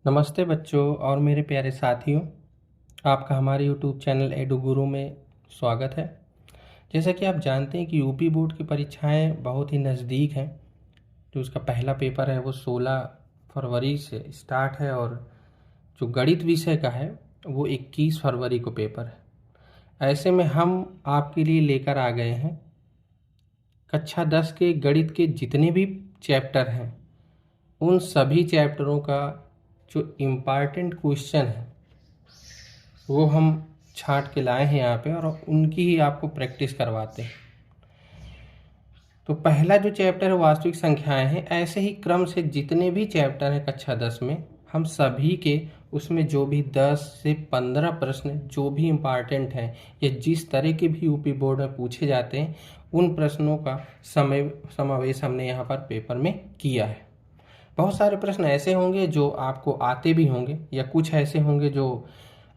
नमस्ते बच्चों और मेरे प्यारे साथियों, आपका हमारे YouTube चैनल एडू गुरु में स्वागत है। जैसा कि आप जानते हैं कि यूपी बोर्ड की परीक्षाएं बहुत ही नज़दीक हैं। जो उसका पहला पेपर है वो 16 फरवरी से स्टार्ट है और जो गणित विषय का है वो 21 फरवरी को पेपर है। ऐसे में हम आपके लिए लेकर आ गए हैं कक्षा 10 के गणित के जितने भी चैप्टर हैं उन सभी चैप्टरों का जो इम्पॉर्टेंट क्वेश्चन है वो हम छांट के लाए हैं यहाँ पे और उनकी ही आपको प्रैक्टिस करवाते हैं। तो पहला जो चैप्टर है वास्तविक संख्याएं हैं। ऐसे ही क्रम से जितने भी चैप्टर हैं कक्षा 10 में हम सभी के उसमें जो भी 10 से 15 प्रश्न जो भी इम्पॉर्टेंट हैं या जिस तरह के भी यूपी बोर्ड में पूछे जाते हैं उन प्रश्नों का समावेश हमने यहाँ पर पेपर में किया है। बहुत सारे प्रश्न ऐसे होंगे जो आपको आते भी होंगे या कुछ ऐसे होंगे जो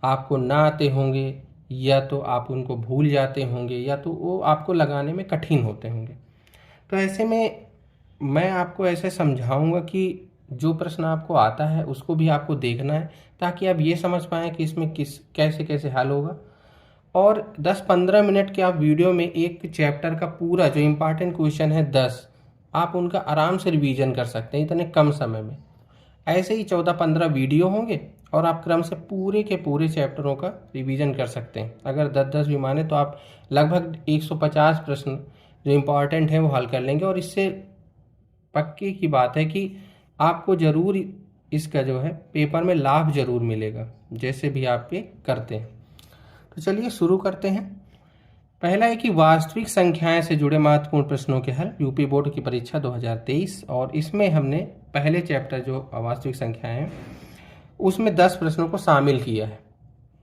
आपको ना आते होंगे या तो आप उनको भूल जाते होंगे या तो वो आपको लगाने में कठिन होते होंगे। तो ऐसे में मैं आपको ऐसे समझाऊंगा कि जो प्रश्न आपको आता है उसको भी आपको देखना है ताकि आप ये समझ पाएँ कि इसमें कैसे कैसे हल होगा। और 10-15 मिनट के आप वीडियो में एक चैप्टर का पूरा जो इम्पॉर्टेंट क्वेश्चन है 10 आप उनका आराम से रिवीजन कर सकते हैं इतने कम समय में। ऐसे ही 14-15 वीडियो होंगे और आप क्रम से पूरे के पूरे चैप्टरों का रिवीजन कर सकते हैं। अगर 10-10 भी माने तो आप लगभग 150 प्रश्न जो इम्पॉर्टेंट हैं वो हल कर लेंगे और इससे पक्की की बात है कि आपको ज़रूर इसका जो है पेपर में लाभ ज़रूर मिलेगा जैसे भी आप ये करते हैं। तो चलिए शुरू करते हैं। पहला है कि वास्तविक संख्याएं से जुड़े महत्वपूर्ण प्रश्नों के हल यूपी बोर्ड की परीक्षा 2023 और इसमें हमने पहले चैप्टर जो वास्तविक संख्याएं हैं उसमें 10 प्रश्नों को शामिल किया है।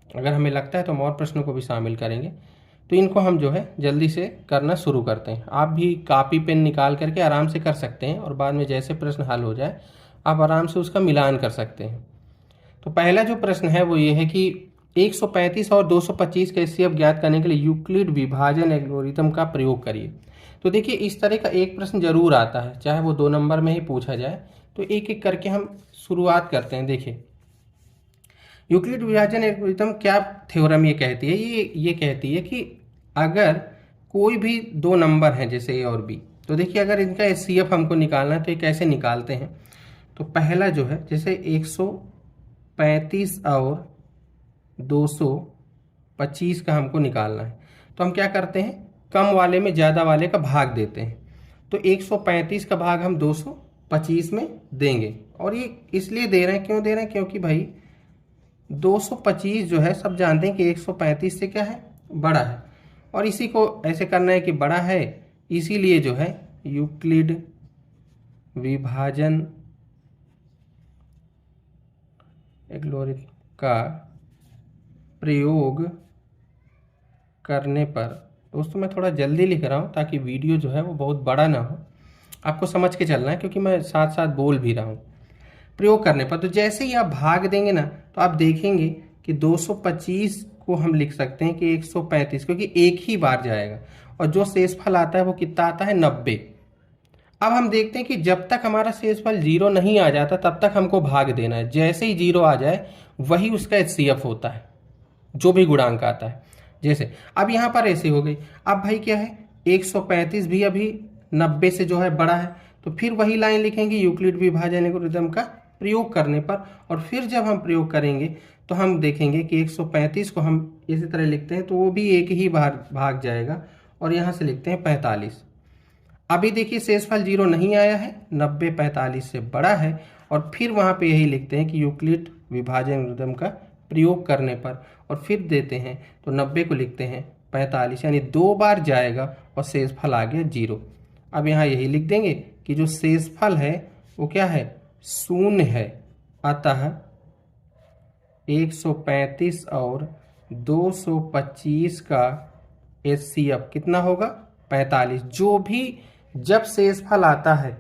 अगर हमें लगता है तो हम और प्रश्नों को भी शामिल करेंगे। तो इनको हम जो है जल्दी से करना शुरू करते हैं। आप भी कापी पेन निकाल करके आराम से कर सकते हैं और बाद में जैसे प्रश्न हल हो जाए आप आराम से उसका मिलान कर सकते हैं। तो पहला जो प्रश्न है वो ये है कि 135 और 225 का एचसीएफ ज्ञात करने के लिए यूक्लिड विभाजन एल्गोरिथम का प्रयोग करिए। तो देखिए इस तरह का एक प्रश्न जरूर आता है, चाहे वो 2 नंबर में ही पूछा जाए। तो एक एक करके हम शुरुआत करते हैं। देखिए यूक्लिड विभाजन एल्गोरिथम क्या थ्योरम ये कहती है, ये कहती है कि अगर कोई भी 2 नंबर हैं जैसे ए और बी, तो देखिए अगर इनका एचसीएफ हमको निकालना है तो ये कैसे निकालते हैं। तो पहला जो है जैसे 135 और 225 का हमको निकालना है तो हम क्या करते हैं, कम वाले में ज़्यादा वाले का भाग देते हैं। तो 135 का भाग हम 225 में देंगे और ये इसलिए दे रहे हैं, क्यों दे रहे हैं, क्योंकि भाई 225 जो है सब जानते हैं कि 135 से क्या है, बड़ा है और इसी को ऐसे करना है कि बड़ा है, इसीलिए जो है यूक्लिड विभाजन एल्गोरिथम का प्रयोग करने पर, दोस्तों मैं थोड़ा जल्दी लिख रहा हूँ ताकि वीडियो जो है वो बहुत बड़ा ना हो, आपको समझ के चलना है क्योंकि मैं साथ साथ बोल भी रहा हूँ। प्रयोग करने पर तो जैसे ही आप भाग देंगे ना तो आप देखेंगे कि 225 को हम लिख सकते हैं कि 135, क्योंकि एक ही बार जाएगा और जो शेषफल आता है वो कितना आता है, 90। अब हम देखते हैं कि जब तक हमारा शेषफल 0 नहीं आ जाता तब तक हमको भाग देना है। जैसे ही 0 आ जाए वही उसका एचसीएफ होता है, जो भी गुणांक आता है। जैसे अब यहाँ पर ऐसे हो गई। अब भाई क्या है, 135 भी अभी 90 से जो है बड़ा है, तो फिर वही लाइन लिखेंगे यूक्लिड विभाजन एल्गोरिथम का प्रयोग करने पर। और फिर जब हम प्रयोग करेंगे तो हम देखेंगे कि 135 को हम इसी तरह लिखते हैं तो वो भी एक ही बार भाग जाएगा और यहाँ से लिखते हैं 45। अभी देखिए शेषफल 0 नहीं आया है, 90 45 से बड़ा है और फिर वहाँ पे यही लिखते हैं कि यूक्लिड विभाजन एल्गोरिथम का प्रयोग करने पर और फिर देते हैं तो 90 को लिखते हैं 45, यानी 2 बार जाएगा और शेषफल आ गया 0। अब यहाँ यही लिख देंगे कि जो शेषफल है वो क्या है, 0 है। अतः 135 और 225 का एचसीएफ कितना होगा, 45। जो भी जब शेषफल आता है,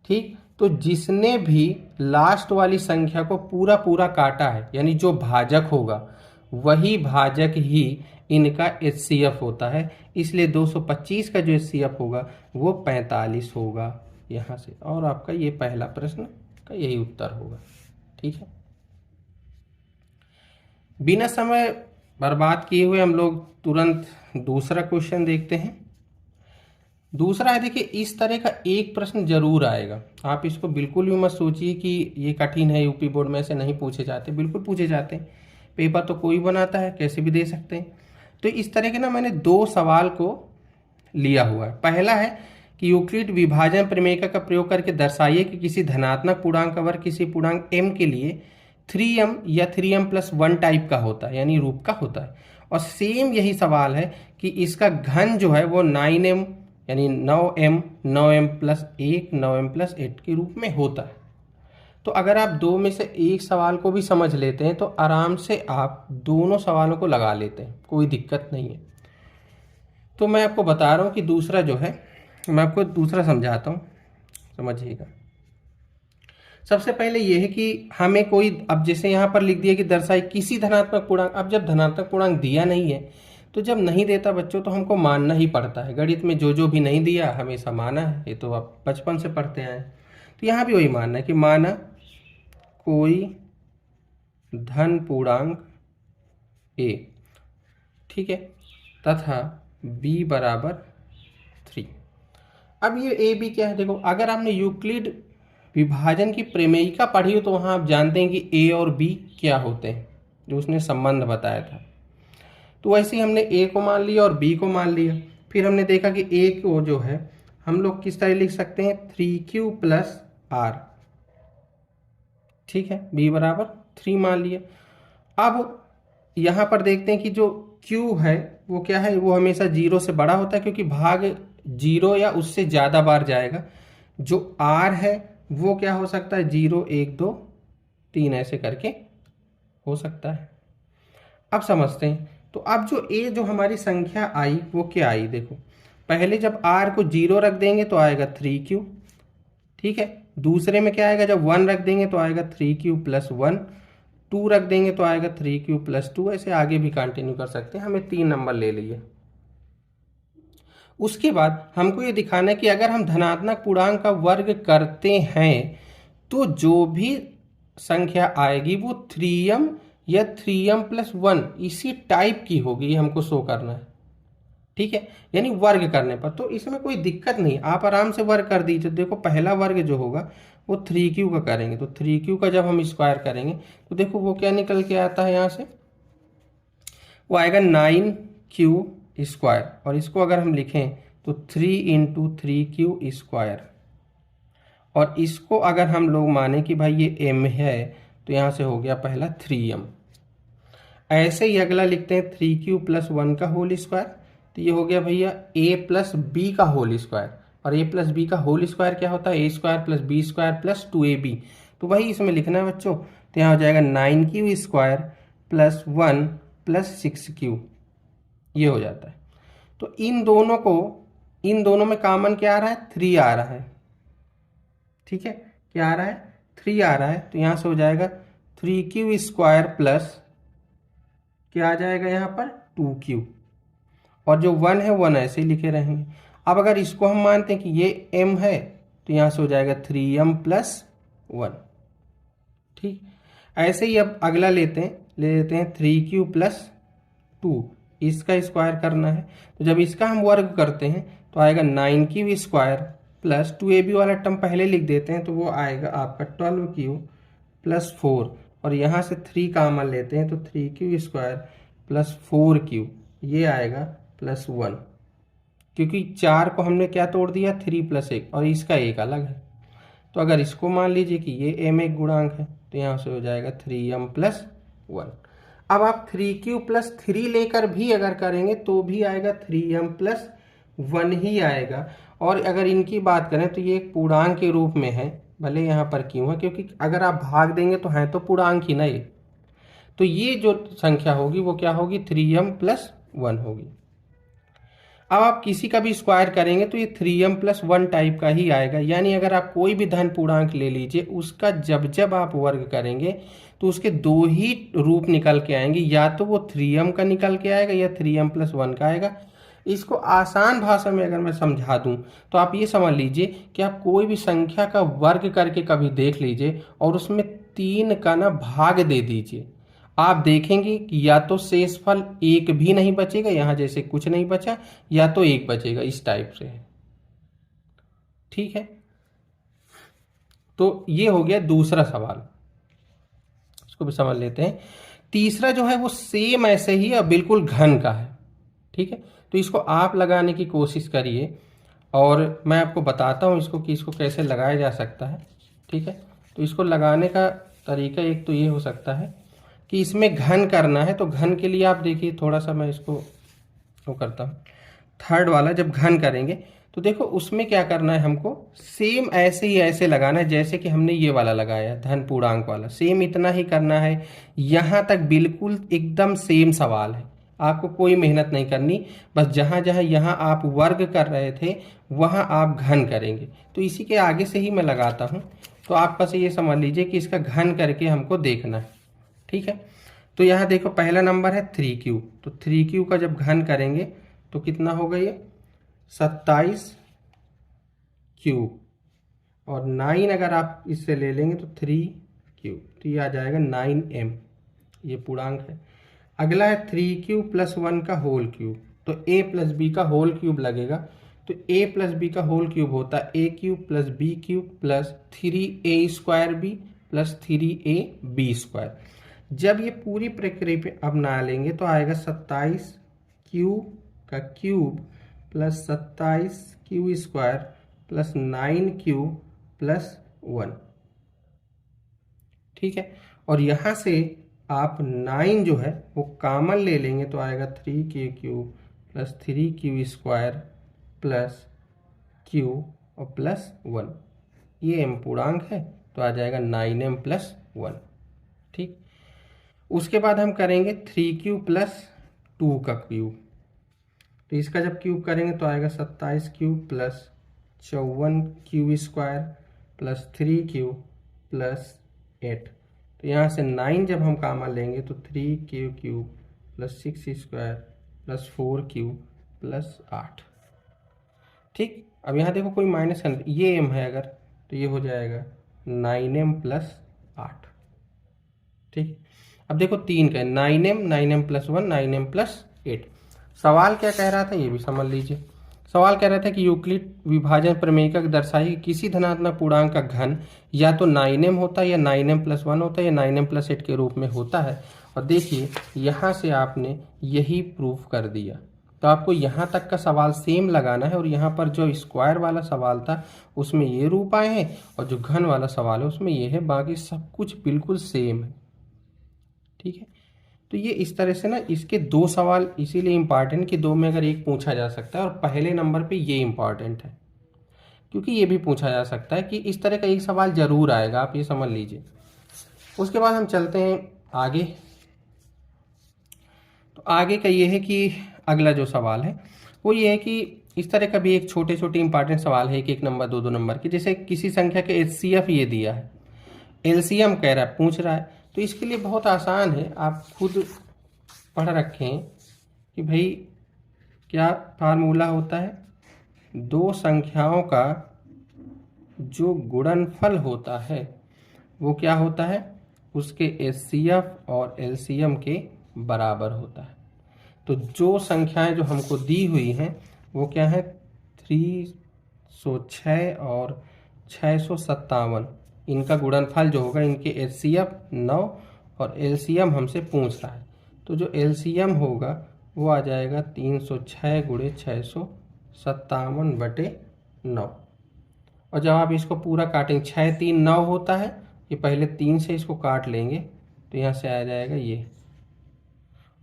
ठीक, तो जिसने भी लास्ट वाली संख्या को पूरा पूरा काटा है यानी जो भाजक होगा वही भाजक ही इनका एचसीएफ होता है, इसलिए 225 का जो एचसीएफ होगा वो 45 होगा यहाँ से। और आपका ये पहला प्रश्न का यही उत्तर होगा। ठीक है। बिना समय बर्बाद किए हुए हम लोग तुरंत दूसरा क्वेश्चन देखते हैं। दूसरा है, देखिए इस तरह का एक प्रश्न जरूर आएगा, आप इसको बिल्कुल भी मत सोचिए कि ये कठिन है, यूपी बोर्ड में से नहीं पूछे जाते, बिल्कुल पूछे जाते हैं। पेपर तो कोई बनाता है, कैसे भी दे सकते हैं। तो इस तरह के ना मैंने दो सवाल को लिया हुआ है। पहला है कि यूक्लिड विभाजन प्रमेय का प्रयोग करके दर्शाइए कि किसी धनात्मक पूर्णांक का वर्ग किसी पूर्णांक m के लिए 3m या 3m+1 टाइप का होता है, यानी रूप का होता है। और सेम यही सवाल है कि इसका घन जो है वो 9m यानी 9m 9m+1 9m+8 के रूप में होता है। तो अगर आप दो में से एक सवाल को भी समझ लेते हैं तो आराम से आप दोनों सवालों को लगा लेते हैं, कोई दिक्कत नहीं है। तो मैं आपको बता रहा हूँ कि दूसरा जो है, मैं आपको दूसरा समझाता हूँ, समझिएगा। सबसे पहले ये है कि हमें कोई, अब जैसे यहाँ पर लिख दिया कि दर्शाए किसी धनात्मक पूर्णांक। अब जब धनात्मक पूर्णांक दिया नहीं है तो जब नहीं देता बच्चों तो हमको मानना ही पड़ता है। गणित में जो जो भी नहीं दिया हमेशा माना है, ये तो आप बचपन से पढ़ते आए हैं। तो यहाँ भी वही मानना है कि माना कोई धन पूर्णांक a, ठीक है, तथा b बराबर 3। अब ये ए बी क्या है, देखो अगर आपने यूक्लिड विभाजन की प्रमेयिका पढ़ी हो तो वहाँ आप जानते हैं कि ए और बी क्या होते हैं, जो उसने संबंध बताया था। तो वैसे ही हमने ए को मान लिया और बी को मान लिया। फिर हमने देखा कि ए को जो है हम लोग किस तरह लिख सकते हैं, 3q+r, ठीक है, b बराबर 3 मान लिया। अब यहाँ पर देखते हैं कि जो q है वो क्या है, वो हमेशा 0 से बड़ा होता है क्योंकि भाग 0 या उससे ज़्यादा बार जाएगा। जो r है वो क्या हो सकता है, 0 1 2 3 ऐसे करके हो सकता है। अब समझते हैं। तो अब जो a जो हमारी संख्या आई वो क्या आई, देखो पहले जब r को 0 रख देंगे तो आएगा 3q, ठीक है। दूसरे में क्या आएगा, जब 1 रख देंगे तो आएगा 3q+1, 2 रख देंगे तो आएगा 3q+2, ऐसे आगे भी कंटिन्यू कर सकते हैं। हमें 3 नंबर ले लिए। उसके बाद हमको ये दिखाना है कि अगर हम धनात्मक पूर्णांक का वर्ग करते हैं तो जो भी संख्या आएगी वो 3m या 3m+1 इसी टाइप की होगी, हमको शो करना है, ठीक है, यानी वर्ग करने पर। तो इसमें कोई दिक्कत नहीं, आप आराम से वर्ग कर दीजिए। देखो पहला वर्ग जो होगा वो 3q का करेंगे, तो 3q का जब हम स्क्वायर करेंगे तो देखो वो क्या निकल के आता है, यहाँ से वो आएगा 9q²। और इसको अगर हम लिखें तो 3 × 3q²। और इसको अगर हम लोग माने कि भाई ये m है तो यहाँ से हो गया पहला 3m। ऐसे ही अगला लिखते हैं 3q+1 का होल स्क्वायर, तो ये हो गया भैया a+b का होल स्क्वायर। और a+b का होल स्क्वायर क्या होता है, a² + b² + 2ab। तो वही इसमें लिखना है बच्चों। तो यहाँ हो जाएगा 9q² + 1 + 6q, ये हो जाता है। तो इन दोनों में कॉमन क्या आ रहा है, 3 आ रहा है, ठीक है, क्या आ रहा है, 3 आ रहा है। तो यहाँ से हो जाएगा 3q² प्लस क्या आ जाएगा यहाँ पर 2q, और जो 1 है 1 ऐसे ही लिखे रहेंगे। अब अगर इसको हम मानते हैं कि ये m है तो यहाँ से हो जाएगा 3m+1, ठीक। ऐसे ही अब अगला ले लेते हैं 3q+2, इसका स्क्वायर करना है। तो जब इसका हम वर्ग करते हैं तो आएगा 9q² + 2ab वाला टर्म पहले लिख देते हैं, तो वो आएगा आपका 12q + 4। और यहाँ से 3 कॉमन लेते हैं तो 3q² + 4q, ये आएगा +1, क्योंकि 4 को हमने क्या तोड़ दिया, 3 + 1, और इसका एक अलग है। तो अगर इसको मान लीजिए कि ये m एक गुणांक है तो यहाँ से हो जाएगा 3m+1। अब आप 3q+3 लेकर भी अगर करेंगे तो भी आएगा 3m+1 ही आएगा। और अगर इनकी बात करें तो ये एक पूर्णांक के रूप में है, भले यहाँ पर क्यों है, क्योंकि अगर आप भाग देंगे तो है तो पूर्णांक ही ना ये। तो ये जो संख्या होगी वो क्या होगी, 3m+1 होगी। अब आप किसी का भी स्क्वायर करेंगे तो ये 3m+1 टाइप का ही आएगा। यानी अगर आप कोई भी धन पूर्णांक ले लीजिए, उसका जब आप वर्ग करेंगे तो उसके दो ही रूप निकल के आएंगे, या तो वो 3m का निकल के आएगा या 3m+1 का आएगा। इसको आसान भाषा में अगर मैं समझा दूं तो आप ये समझ लीजिए कि आप कोई भी संख्या का वर्ग करके कभी देख लीजिए और उसमें 3 का ना भाग दे दीजिए। आप देखेंगे कि या तो शेषफल एक भी नहीं बचेगा, यहां जैसे कुछ नहीं बचा, या तो एक बचेगा, इस टाइप से है। ठीक है, तो ये हो गया दूसरा सवाल, इसको भी समझ लेते हैं। तीसरा जो है वो सेम ऐसे ही और बिल्कुल घन का है। ठीक है, तो इसको आप लगाने की कोशिश करिए और मैं आपको बताता हूँ इसको कि इसको कैसे लगाया जा सकता है। ठीक है, तो इसको लगाने का तरीका एक तो ये हो सकता है कि इसमें घन करना है, तो घन के लिए आप देखिए, थोड़ा सा मैं इसको वो करता हूँ। थर्ड वाला जब घन करेंगे तो देखो उसमें क्या करना है, हमको सेम ऐसे ही ऐसे लगाना है जैसे कि हमने ये वाला लगाया है धन पूर्णांक वाला, सेम इतना ही करना है। यहाँ तक बिल्कुल एकदम सेम सवाल है, आपको कोई मेहनत नहीं करनी, बस जहाँ जहाँ यहाँ आप वर्ग कर रहे थे वहाँ आप घन करेंगे। तो इसी के आगे से ही मैं लगाता हूँ, तो आप बस ये समझ लीजिए कि इसका घन करके हमको देखना है। ठीक है, तो यहाँ देखो पहला नंबर है 3Q, तो 3Q का जब घन करेंगे तो कितना होगा ये 27 क्यूब, और 9 अगर आप इससे ले लेंगे तो 3Q, तो ये आ जाएगा 9M, ये पूर्णांक है। अगला है 3Q + 1 का होल क्यूब, तो A + B का होल क्यूब लगेगा, तो A + B का होल क्यूब होता है A³ + B³ + 3A² + 3AB²। जब ये पूरी प्रक्रिया पे अपना लेंगे तो आएगा 27Q का क्यूब + 27Q² + 9Q + 1। ठीक है, और यहाँ से आप 9 जो है वो कॉमन ले लेंगे तो आएगा 3K³ + 3Q² + Q और +1, ये M पूर्णांक है, तो आ जाएगा 9M + 1। ठीक, उसके बाद हम करेंगे 3Q + 2 का क्यूब, तो इसका जब क्यूब करेंगे तो आएगा 27Q + 54Q² + 3Q + 8। तो यहाँ से 9 जब हम कॉमन लेंगे तो 3K³ + 6² + 4Q + 8। ठीक, अब यहाँ देखो कोई माइनस करना, ये M है अगर, तो ये हो जाएगा 9M + 8। ठीक, अब देखो 3 का 9M, 9M + 1, 9M + 8। सवाल क्या कह रहा था ये भी समझ लीजिए। सवाल कह रहा था कि यूक्लिड विभाजन प्रमेयिका दर्शाई कि किसी धनात्मक पूर्णांक का घन या तो 9M होता है या 9M + 1 होता है या 9M + 8 के रूप में होता है। और देखिए यहाँ से आपने यही प्रूफ कर दिया, तो आपको यहाँ तक का सवाल सेम लगाना है, और यहाँ पर जो स्क्वायर वाला सवाल था उसमें ये रूप आए हैं, और जो घन वाला सवाल है उसमें ये है, बाकी सब कुछ बिल्कुल सेम है। ठीक है, तो ये इस तरह से ना, इसके 2 सवाल इसीलिए इम्पॉर्टेंट कि 2 में अगर एक पूछा जा सकता है, और पहले नंबर पे ये इम्पॉर्टेंट है क्योंकि ये भी पूछा जा सकता है कि इस तरह का एक सवाल जरूर आएगा, आप ये समझ लीजिए। उसके बाद हम चलते हैं आगे, तो आगे का ये है कि अगला जो सवाल है वो ये है कि इस तरह का भी एक छोटे छोटे इंपॉर्टेंट सवाल है, 1 नंबर 2 नंबर के, जैसे किसी संख्या के HCF ये दिया है, LCM कह रहा है, पूछ रहा है, तो इसके लिए बहुत आसान है, आप खुद पढ़ रखें कि भाई क्या फार्मूला होता है, 2 संख्याओं का जो गुणनफल होता है वो क्या होता है, उसके HCF और LCM के बराबर होता है। तो जो संख्याएं जो हमको दी हुई हैं वो क्या है, 306 और 657, इनका गुणनफल जो होगा, इनके HCF 9 और LCM हमसे पूछ रहा है, तो जो LCM होगा वो आ जाएगा 306 × 657/9। और जब आप इसको पूरा काटेंगे, 6 3 9 होता है, ये पहले 3 से इसको काट लेंगे तो यहाँ से आ जाएगा ये,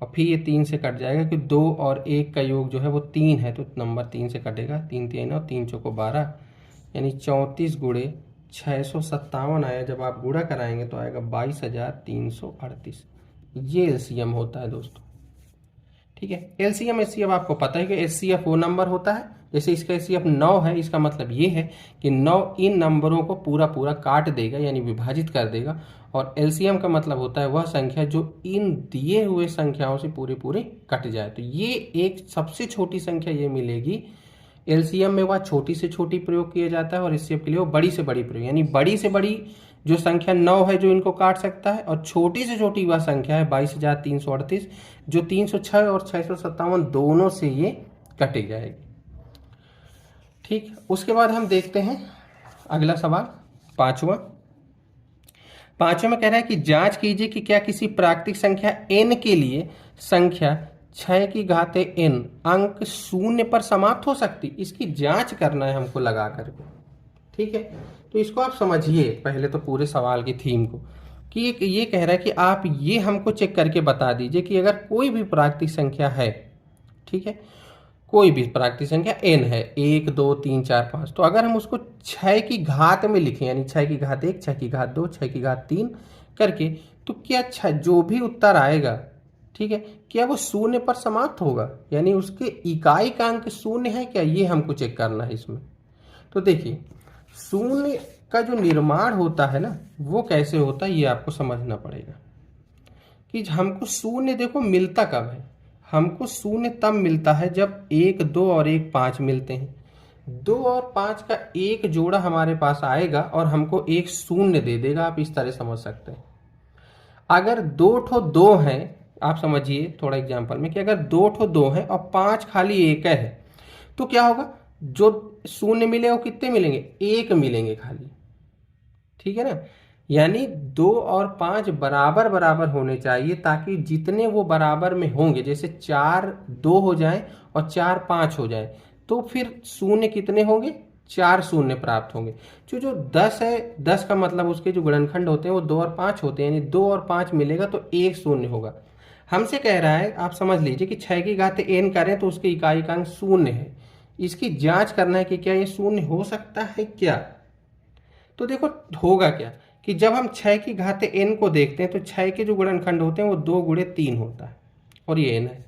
और फिर ये 3 से कट जाएगा कि 2 और 1 का योग जो है वो 3 है, तो नंबर 3 से कटेगा, 3 3 और 3 चौको 12, यानी 34 × 657 आया। जब आप गुणा कराएंगे तो आएगा 22,338, ये एलसीएम होता है दोस्तों। ठीक है, एलसीएम एचसीएफ आपको पता है कि एचसीएफ वो नंबर होता है, जैसे इसका एचसीएफ 9 है, इसका मतलब ये है कि 9 इन नंबरों को पूरा पूरा काट देगा, यानी विभाजित कर देगा, और एलसीएम का मतलब होता है वह संख्या जो इन दिए हुए संख्याओं से पूरे पूरे कट जाए। तो ये एक सबसे छोटी संख्या ये मिलेगी, एलसीएम में वह छोटी से छोटी प्रयोग किया जाता है और एचसीएफ के लिए वो बड़ी से बड़ी प्रयोग, यानी बड़ी से बड़ी जो संख्या 9 है जो इनको काट सकता है, और छोटी से छोटी वह संख्या है 22,338 जो 306 और 657 दोनों से ये कटी जाएगी। ठीक, उसके बाद हम देखते हैं अगला सवाल, पांचवा में कह रहा है कि जांच कीजिए कि क्या किसी प्राकृतिक संख्या n के लिए संख्या 6 की घाते n अंक शून्य पर समाप्त हो सकती। इसकी जांच करना है हमको लगा करके। ठीक है, तो इसको आप समझिए पहले तो पूरे सवाल की थीम को, कि ये कह रहा है कि आप ये हमको चेक करके बता दीजिए कि अगर कोई भी प्राकृतिक संख्या है, ठीक है, कोई भी प्राकृतिक संख्या n है, 1 2 3 4 5, तो अगर हम उसको 6 की घात में लिखें, यानी 6 की घात 1, 6 की घात 2, 6 की घात 3 करके, तो क्या जो भी उत्तर आएगा, ठीक है, क्या वो शून्य पर समाप्त होगा, यानी उसके इकाई का अंक शून्य है क्या, ये हमको चेक करना है इसमें। तो देखिए शून्य का जो निर्माण होता है ना, वो कैसे होता है ये आपको समझना पड़ेगा। कि हमको शून्य देखो मिलता कब है, हमको शून्य तब मिलता है जब 1 2 और 1 5 मिलते हैं। 2 और 5 का एक जोड़ा हमारे पास आएगा और हमको एक शून्य दे देगा, आप इस तरह समझ सकते हैं। अगर 2 हैं, आप समझिए थोड़ा एग्जांपल में, कि अगर 2 हैं और 5 खाली एक है, तो क्या होगा, जो शून्य मिले वो कितने मिलेंगे, 1 मिलेंगे खाली। ठीक है ना, यानी 2 और 5 बराबर बराबर होने चाहिए, ताकि जितने वो बराबर में होंगे, जैसे 4 2 हो जाए और 4 5 हो जाए, तो फिर शून्य कितने होंगे, 4 शून्य प्राप्त होंगे। जो 10 है, 10 का मतलब उसके जो गुणनखंड होते हैं वो 2 और 5 होते हैं, यानी 2 और 5 मिलेगा तो 1 शून्य होगा। हमसे कह रहा है, आप समझ लीजिए कि 6 की घात n करें तो उसके इकाई का अंक शून्य है। इसकी जांच करना है कि क्या ये शून्य हो सकता है क्या। तो देखो होगा क्या, कि जब हम 6 की घात n को देखते हैं तो 6 के जो गुणनखंड होते हैं वो 2 गुणे 3 होता है, और ये n है।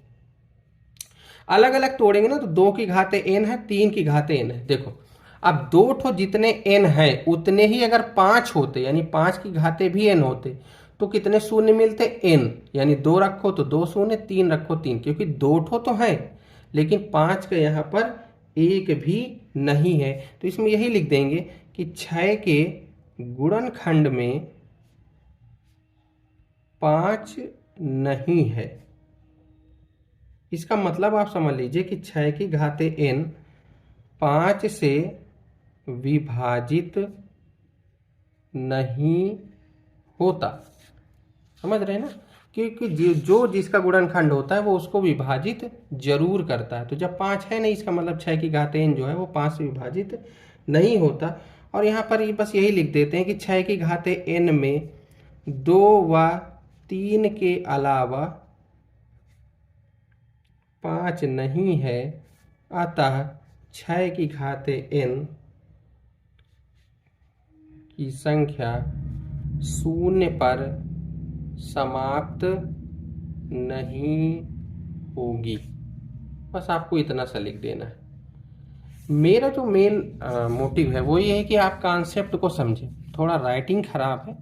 अलग अलग तोड़ेंगे ना तो 2 की घात n है, 3 की घात n है। देखो अब 2 जितने n है उतने ही अगर 5 होते, यानी 5 की घाते भी n होते, तो कितने शून्य मिलते, n, यानी 2 रखो तो 2 शून्य, 3 रखो 3, क्योंकि 2 तो है लेकिन 5 का यहाँ पर एक भी नहीं है। तो इसमें यही लिख देंगे कि 6 के गुणनखंड में 5 नहीं है। इसका मतलब आप समझ लीजिए कि 6 की घाते n 5 से विभाजित नहीं होता। समझ रहे हैं ना, क्योंकि जो जिसका गुणनखंड होता है वो उसको विभाजित जरूर करता है। तो जब 5 है नहीं, इसका मतलब 6 की घात n जो है वो 5 से विभाजित नहीं होता। और यहाँ पर बस यही लिख देते हैं कि 6 की घात n में 2 व 3 के अलावा 5 नहीं है, अतः 6 की घात n की संख्या शून्य पर समाप्त नहीं होगी। बस आपको इतना सा लिख देना है। मेरा जो मेन मोटिव है वो ये है कि आप कॉन्सेप्ट को समझें। थोड़ा राइटिंग खराब है,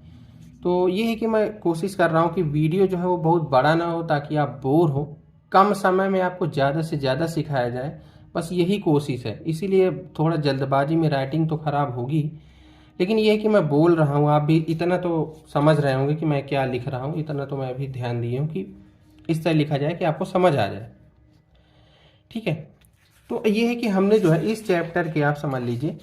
तो ये है कि मैं कोशिश कर रहा हूँ कि वीडियो जो है वो बहुत बड़ा ना हो, ताकि आप बोर हो, कम समय में आपको ज़्यादा से ज़्यादा सिखाया जाए, बस यही कोशिश है। इसीलिए थोड़ा जल्दबाजी में राइटिंग तो खराब होगी, लेकिन ये है कि मैं बोल रहा हूँ, आप भी इतना तो समझ रहे होंगे कि मैं क्या लिख रहा हूँ। इतना तो मैं भी ध्यान दिए हूँ कि इस तरह लिखा जाए कि आपको समझ आ जाए। ठीक है, तो ये है कि हमने जो है इस चैप्टर के, आप समझ लीजिए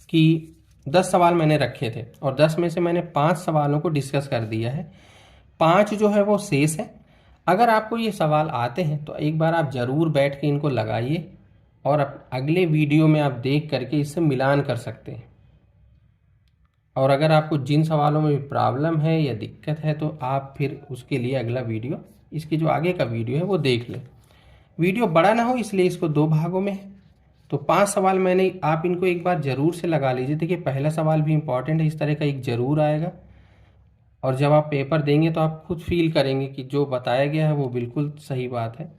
कि 10 सवाल मैंने रखे थे और 10 में से मैंने 5 सवालों को डिस्कस कर दिया है, 5 जो है वो शेष है। अगर आपको ये सवाल आते हैं तो एक बार आप ज़रूर बैठ के इनको लगाइए और अगले वीडियो में आप देख करके इससे मिलान कर सकते हैं। और अगर आपको जिन सवालों में भी प्रॉब्लम है या दिक्कत है तो आप फिर उसके लिए अगला वीडियो, इसके जो आगे का वीडियो है वो देख लें। वीडियो बड़ा ना हो इसलिए इसको 2 भागों में है। तो 5 सवाल मैंने, आप इनको एक बार ज़रूर से लगा लीजिए। देखिए पहला सवाल भी इम्पॉर्टेंट है, इस तरह का एक ज़रूर आएगा, और जब आप पेपर देंगे तो आप खुद फील करेंगे कि जो बताया गया है वो बिल्कुल सही बात है।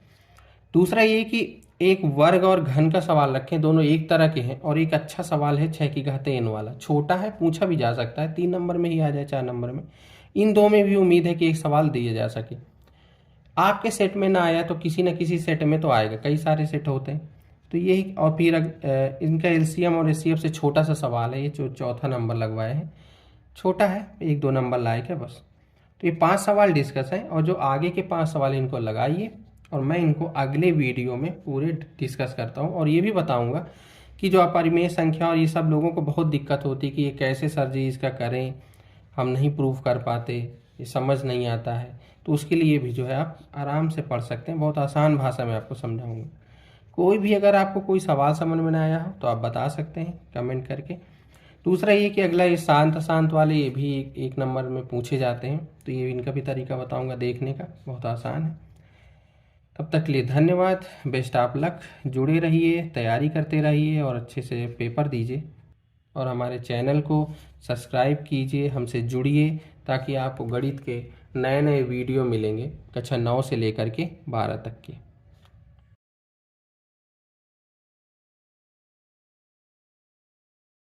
दूसरा ये कि एक वर्ग और घन का सवाल रखें, दोनों एक तरह के हैं, और एक अच्छा सवाल है 6 की घात n वाला, छोटा है, पूछा भी जा सकता है, 3 नंबर में ही आ जाए, 4 नंबर में। इन 2 में भी उम्मीद है कि एक सवाल दिया जा सके। आपके सेट में ना आया तो किसी न किसी सेट में तो आएगा, कई सारे सेट होते हैं। तो यही, और फिर इनका एलसीएम और एचसीएफ से छोटा सा सवाल है, ये जो चौथा नंबर लगवाए हैं, छोटा है, 1-2 नंबर लायक है बस। तो ये 5 सवाल डिस्कस हैं और जो आगे के 5 सवाल इनको लगाइए और मैं इनको अगले वीडियो में पूरे डिस्कस करता हूँ और ये भी बताऊँगा कि जो अपरिमेय संख्या और ये सब लोगों को बहुत दिक्कत होती है कि ये कैसे सर जी इसका करें, हम नहीं प्रूव कर पाते, ये समझ नहीं आता है। तो उसके लिए भी जो है आप आराम से पढ़ सकते हैं, बहुत आसान भाषा में आपको समझाऊंगा। कोई भी अगर आपको कोई सवाल समझ में ना आया हो तो आप बता सकते हैं कमेंट करके। दूसरा ये कि अगला ये शांत शांत वाले ये भी एक नंबर में पूछे जाते हैं, तो ये इनका भी तरीका बताऊंगा देखने का, बहुत आसान है। तब तक के लिए धन्यवाद, बेस्ट ऑफ लक। जुड़े रहिए, तैयारी करते रहिए और अच्छे से पेपर दीजिए और हमारे चैनल को सब्सक्राइब कीजिए, हमसे जुड़िए ताकि आपको गणित के नए नए वीडियो मिलेंगे कक्षा 9 से लेकर के 12 तक के।